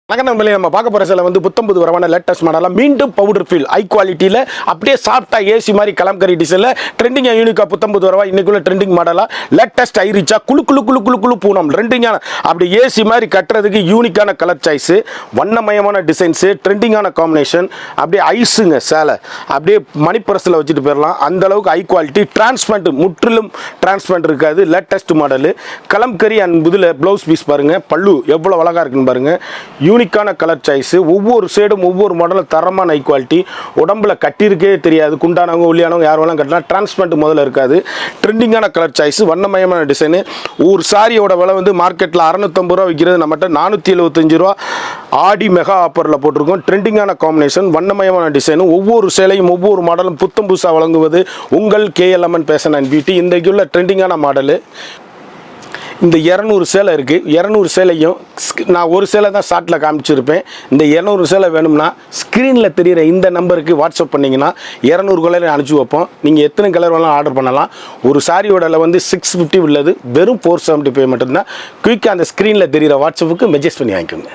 நம்ம பார்க்க போகிற சில வந்து புத்தம்புது வரவான லேட்டஸ்ட் மாடலாக மீண்டும் பவுடர் ஃபீல் ஹை குவாலிட்டியில் அப்படியே சாஃப்டா ஏசி மாதிரி கலம்கரி டிசைனில் ட்ரெண்டிங்காக யூனிக்காக புத்தம்புது வரவா இன்னைக்குள்ள ட்ரெண்டிங் மாடலாக லேட்டஸ்ட் ஐரிச்சா குழு குழு குழு குழு குழு பூனம் ட்ரெண்டிங்கான அப்படி ஏசி மாதிரி கட்டுறதுக்கு யூனிக்கான கலர் சாய்ஸு வண்ணமயமான டிசைன்ஸு ட்ரெண்டிங்கான காம்பினேஷன் அப்படியே ஐஸுங்க சேலை அப்படியே மணிப்பரசில் வச்சுட்டு போயிடலாம் அந்த அளவுக்கு ஹை குவாலிட்டி டிரான்ஸ்பரண்ட் முற்றிலும் டிரான்ஸ்பரண்ட் இருக்காது லேட்டஸ்ட் மாடலு கலம்கரி அண்ட் இதில் ப்ளவுஸ் பீஸ் பாருங்கள் பல்லு எவ்வளோ அழகாக இருக்குன்னு பாருங்கள் யூனிக்கான கலர் சாய்ஸ் ஒவ்வொரு சைடும் ஒவ்வொரு மாடலும் தரமான ஹை குவாலிட்டி உடம்புல கட்டியிருக்கே தெரியாது குண்டானவங்க ஒல்லியானவங்க யார் வேணாலும் கட்டலாம் டிரான்ஸ்பரண்ட் முதல்ல இருக்காது ட்ரெண்டிங்கான கலர் சாய்ஸ் வண்ணமயமான டிசைனு ஒரு சாரியோட விலை வந்து மார்க்கெட்டில் 650 ரூபா விற்கிறது நம்மகிட்ட 475 ரூபா ஆடி மெகா ஆஃபரில் போட்டிருக்கோம் ட்ரெண்டிங்கான காம்பினேஷன் வண்ணமயமான டிசைனு ஒவ்வொரு சேலையும் ஒவ்வொரு மாடலும் புத்தம் புதுசாக வழங்குவது உங்கள் KLMN ஃபேஷன் அண்ட் பியூட்டி இன்றைக்கு உள்ள ட்ரெண்டிங்கான மாடலு இந்த 200 சேலை இருக்குது 200 சேலையும் நான் ஒரு சேலை தான் ஷார்ட்டில் காமிச்சிருப்பேன் இந்த 200 சேலை வேணும்னா ஸ்க்ரீனில் தெரிகிற இந்த நம்பருக்கு வாட்ஸ்அப் பண்ணிங்கன்னா 200 கலர் அனுப்பிச்சி வைப்போம் நீங்கள் எத்தனை கலர் வேணாலும் ஆர்டர் பண்ணலாம் ஒரு சாரியோட வந்து 650 உள்ளது வெறும் 475 மட்டும்தான் குயிக்காக அந்த ஸ்க்ரீனில் தெரிகிற வாட்ஸ்அப்புக்கு மெசேஜ் பண்ணி வாங்கிக்கோங்க